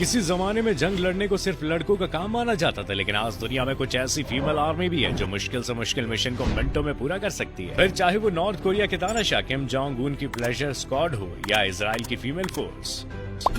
किसी जमाने में जंग लड़ने को सिर्फ लड़कों का काम माना जाता था, लेकिन आज दुनिया में कुछ ऐसी फीमेल आर्मी भी है जो मुश्किल से मुश्किल मिशन को मिनटों में पूरा कर सकती है। फिर चाहे वो नॉर्थ कोरिया के तानाशाह किम जोंग उन की प्लेजर स्क्वाड हो या इजराइल की female force.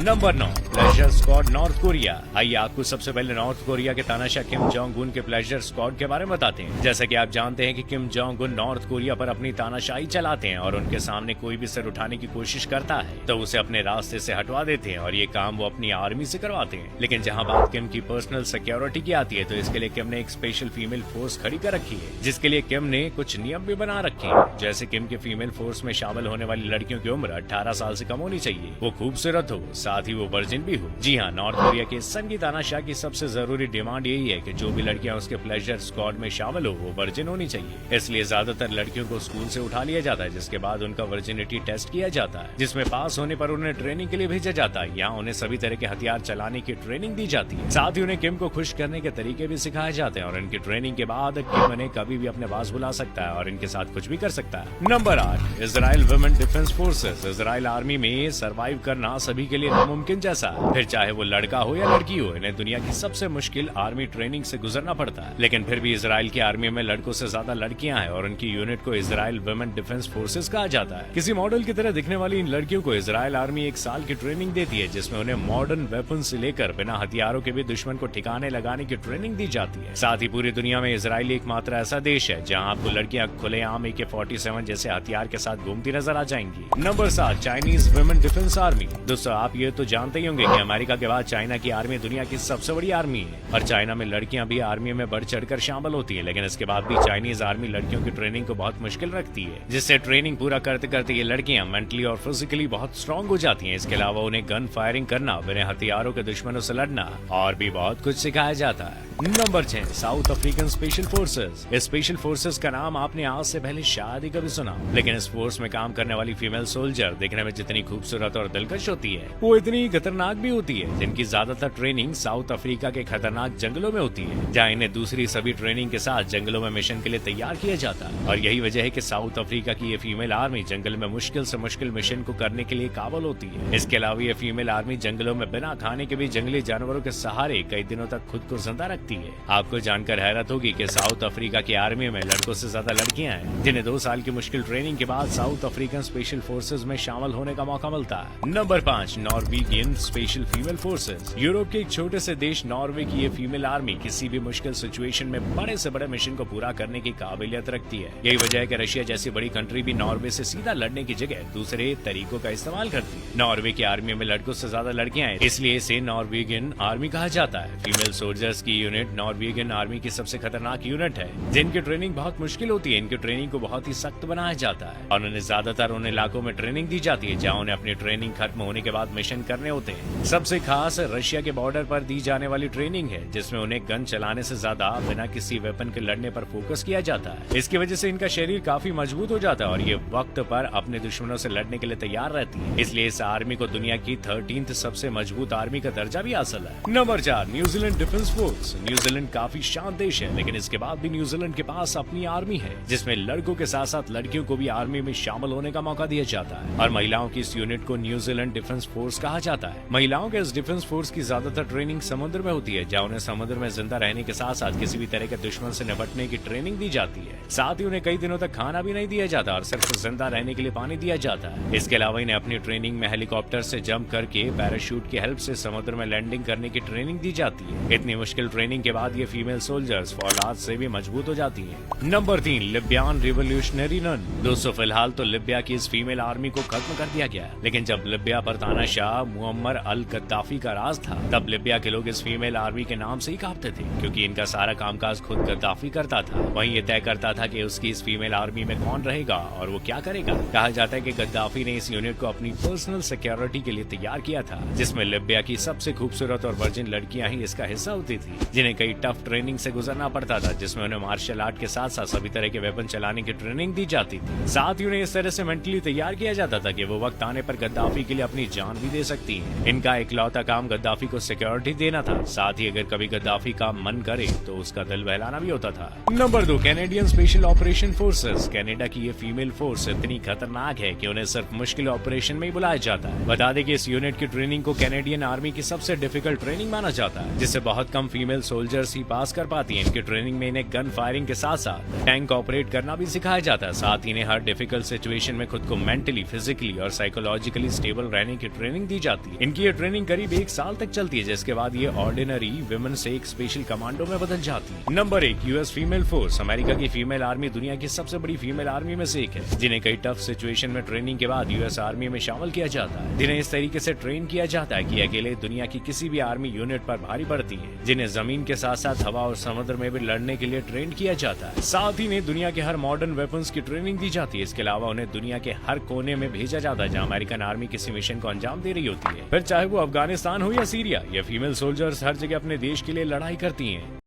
Number 9, pleasure squad north Korea. आइए आपको सबसे पहले नॉर्थ कोरिया के तानाशाह किम जोंग उन के प्लेजर स्क्वाड के बारे में बताते हैं। जैसा कि आप जानते हैं कि Kim Jong Un north Korea पर अपनी तानाशाही चलाते हैं और उनके सामने कोई भी सिर उठाने की कोशिश करता है तो उसे अपने रास्ते से हटवा देते हैं और ये काम वो अपनी आर्मी से करवाते हैं। लेकिन जहाँ बात किम की पर्सनल सिक्योरिटी की आती है तो इसके लिए किम ने एक स्पेशल फीमेल फोर्स खड़ी कर रखी है, जिसके लिए किम ने कुछ नियम भी बना रखे हैं। जैसे किम के फीमेल फोर्स में शामिल होने वाली लड़कियों की उम्र 18 साल से कम होनी चाहिए, वो खूबसूरत हो, साथ ही वो वर्जिन भी हो। जी हाँ, नॉर्थ कोरिया के संगी तानाशाह की सबसे जरूरी डिमांड यही है कि जो भी लड़कियां उसके प्लेजर स्क्वाड में शामिल हो वो वर्जिन होनी चाहिए। इसलिए ज्यादातर लड़कियों को स्कूल से उठा लिया जाता है, जिसके बाद उनका वर्जिनिटी टेस्ट किया जाता है, जिसमें पास होने पर उन्हें ट्रेनिंग के लिए भेजा जाता है। यहाँ उन्हें सभी तरह के हथियार चलाने की ट्रेनिंग दी जाती है। साथ ही उन्हें किम को खुश करने के तरीके भी सिखाए जाते हैं और इनकी ट्रेनिंग के बाद किम उन्हें कभी भी अपने पास बुला सकता है और इनके साथ कुछ भी कर सकता है। Number 8, Israel women defence forces. Israel army में सरवाइव करना सभी के लिए नामुमकिन जैसा है। फिर चाहे वो लड़का हो या लड़की हो, इन्हें दुनिया की सबसे मुश्किल आर्मी ट्रेनिंग से गुजरना पड़ता है। लेकिन फिर भी इजराइल की आर्मी में लड़कों से ज्यादा लड़कियां हैं और उनकी यूनिट को इजराइल वुमेन डिफेंस फोर्सेस कहा जाता है। किसी मॉडल की तरह दिखने वाली इन लड़कियों को इजराइल आर्मी 1 साल की ट्रेनिंग देती है, जिसमें उन्हें मॉडर्न वेपन से लेकर बिना हथियारों के भी दुश्मन को ठिकाने लगाने की ट्रेनिंग दी जाती है। साथ ही पूरी दुनिया में इजराइल एकमात्र ऐसा देश है जहाँ आपको लड़कियां खुलेआम AK-47 जैसे हथियार के साथ घूमती नजर आ जाएंगी। Number 7, Chinese women defence army. दोस्तों, आप ये तो जानते ही होंगे कि अमेरिका के बाद चाइना की आर्मी दुनिया की सबसे बड़ी आर्मी है और चाइना में लड़कियां भी आर्मी में बढ़ चढ़कर शामिल होती है। लेकिन इसके बाद भी चाइनीज आर्मी लड़कियों की ट्रेनिंग को बहुत मुश्किल रखती है, जिससे ट्रेनिंग पूरा करते करते ये लड़कियां मेंटली और फिजिकली बहुत स्ट्रांग हो जाती हैं। इसके अलावा उन्हें गन फायरिंग करना, बिना हथियारों के दुश्मनों से लड़ना और भी बहुत कुछ सिखाया जाता है। Number 6, south African special forces. इस स्पेशल फोर्सेस का नाम आपने आज से पहले शायद ही कभी सुना, लेकिन इस फोर्स में काम करने वाली फीमेल सोल्जर दिखने में जितनी खूबसूरत और दिलकश होती है, वो इतनी खतरनाक भी होती है। जिनकी ज्यादातर ट्रेनिंग साउथ अफ्रीका के खतरनाक जंगलों में होती है, जहाँ इन्हें दूसरी सभी ट्रेनिंग के साथ जंगलों में मिशन के लिए तैयार किया जाता है। और यही वजह है कि साउथ अफ्रीका की ये फीमेल आर्मी जंगल में मुश्किल से मुश्किल मिशन को करने के लिए काबिल होती है। इसके अलावा ये फीमेल आर्मी जंगलों में बिना खाने के भी जंगली जानवरों के सहारे कई दिनों तक खुद को जिंदा रखती है। आपको जानकर हैरत होगी कि साउथ अफ्रीका की आर्मी में लड़कों से ज्यादा लड़कियां हैं, जिन्हें 2 साल की मुश्किल ट्रेनिंग के बाद साउथ अफ्रीकन स्पेशल फोर्सेज में शामिल होने का मौका मिलता है। Number 5, Norwegian special female forces. Europe के एक छोटे से देश नॉर्वे की ये फीमेल आर्मी किसी भी मुश्किल सिचुएशन में बड़े से बड़े मिशन को पूरा करने की काबिलियत रखती है। यही वजह है कि रशिया जैसी बड़ी कंट्री भी नॉर्वे से सीधा लड़ने की जगह दूसरे तरीकों का इस्तेमाल करती है। नॉर्वे की आर्मी में लड़कों से ज्यादा लड़कियां हैं, इसलिए इसे नॉर्वेगियन आर्मी कहा जाता है। फीमेल सोल्जर्स की यूनिट नॉर्वेगियन आर्मी की सबसे खतरनाक यूनिट है, जिनकी ट्रेनिंग बहुत मुश्किल होती है। इनकी ट्रेनिंग को बहुत ही सख्त बनाया जाता है और उन्हें ज्यादातर उन इलाकों में ट्रेनिंग दी जाती है जहाँ उन्हें अपनी ट्रेनिंग खत्म होने के बाद मिशन करने होते हैं। सबसे खास रशिया के बॉर्डर पर दी जाने वाली ट्रेनिंग है, जिसमें उन्हें गन चलाने से ज्यादा बिना किसी वेपन के लड़ने पर फोकस किया जाता है। इसकी वजह से इनका शरीर काफी मजबूत हो जाता है और ये वक्त पर अपने दुश्मनों से लड़ने के लिए तैयार रहती है। इसलिए इस आर्मी को दुनिया की 13th सबसे मजबूत आर्मी का दर्जा भी हासिल है। Number 4, New Zealand defence force. New Zealand काफी शांत देश है, लेकिन इसके बाद भी न्यूजीलैंड के पास अपनी आर्मी है, जिसमें लड़कों के साथ साथ लड़कियों को भी आर्मी में शामिल होने का मौका दिया जाता है। और महिलाओं की इस यूनिट को न्यूजीलैंड डिफेंस फोर्स कहा जाता है। महिलाओं के इस डिफेंस फोर्स की ज्यादातर ट्रेनिंग समुद्र में होती है, जहाँ उन्हें समुद्र में जिंदा रहने के साथ साथ किसी भी तरह के दुश्मन से निपटने की ट्रेनिंग दी जाती है। साथ ही उन्हें कई दिनों तक खाना भी नहीं दिया जाता और सिर्फ जिंदा रहने के लिए पानी दिया जाता है। इसके अलावा इन्हें अपनी ट्रेनिंग में हेलीकॉप्टर से जंप करके पैराशूट की हेल्प से समुद्र में लैंडिंग करने की ट्रेनिंग दी जाती है। इतनी मुश्किल ट्रेनिंग के बाद ये फीमेल सोल्जर्स फौलाद से भी मजबूत हो जाती है। Number 3, Libyan revolutionary nun. दोस्तों, फिलहाल तो लिबिया की इस फीमेल आर्मी को खत्म कर दिया गया, लेकिन जब लिबिया पर तानाशाह मुअम्मर अल गद्दाफी का राज था, तब लिबिया के लोग इस फीमेल आर्मी के नाम से ही कांपते थे, क्योंकि इनका सारा कामकाज खुद गद्दाफी करता था। वहीं ये तय करता था कि उसकी इस फीमेल आर्मी में कौन रहेगा और वो क्या करेगा। कहा जाता है कि गद्दाफी ने इस यूनिट को अपनी पर्सनल सिक्योरिटी के लिए तैयार किया था, जिसमें लिबिया की सबसे खूबसूरत और वर्जिन लड़कियां ही इसका हिस्सा होती थी, जिन्हें कई टफ ट्रेनिंग से गुजरना पड़ता था, जिसमें उन्हें मार्शल आर्ट के साथ साथ सभी तरह के वेपन चलाने की ट्रेनिंग दी जाती थी। साथ ही उन्हें इस तरह से मेंटली तैयार किया जाता था कि वो वक्त आने पर गद्दाफी के लिए अपनी जान भी दे सकती हैं। इनका इकलौता काम गद्दाफी को सिक्योरिटी देना था, साथ ही अगर कभी गद्दाफी का मन करे तो उसका दिल बहलाना भी होता था। Number 2, Canadian special operation forces. Canada की ये फीमेल फोर्स इतनी खतरनाक है कि उन्हें सिर्फ मुश्किल ऑपरेशन में ही बुलाया जाता है। बता दें कि इस यूनिट की ट्रेनिंग को कैनेडियन आर्मी की सबसे डिफिकल्ट ट्रेनिंग माना जाता है, जिससे बहुत कम फीमेल सोल्जर्स ही पास कर पाती हैं। इनकी ट्रेनिंग में इन्हें गन फायरिंग के साथ साथ टैंक ऑपरेट करना भी सिखाया जाता है। साथ ही इन्हें हर डिफिकल्ट सिचुएशन में खुद को मेंटली, फिजिकली और साइकोलॉजिकली स्टेबल रहने की ट्रेनिंग दी जाती है। इनकी ये ट्रेनिंग करीब 1 साल तक चलती है, जिसके बाद ये ऑर्डिनरी विमेन से एक स्पेशल कमांडो में बदल जाती है। Number 1, US female force. America की फीमेल आर्मी दुनिया की सबसे बड़ी फीमेल आर्मी में से एक है, जिन्हें कई टफ सिचुएशन में ट्रेनिंग के बाद यूएस आर्मी में शामिल किया जाता है। जिन्हें इस तरीके से ट्रेन किया जाता है कि अकेले दुनिया की किसी भी आर्मी यूनिट पर भारी पड़ती है। जिन्हें जमीन के साथ साथ हवा और समुद्र में भी लड़ने के लिए ट्रेन किया जाता है। साथ ही इन्हें दुनिया के हर मॉडर्न वेपन्स की ट्रेनिंग दी जाती है। इसके अलावा उन्हें दुनिया के हर कोने में भेजा जाता है जहां अमेरिकन आर्मी किसी मिशन को अंजाम दे रही होती है। फिर चाहे वो अफगानिस्तान हो या सीरिया, ये फीमेल सोल्जर्स हर जगह अपने देश के लिए लड़ाई करती हैं।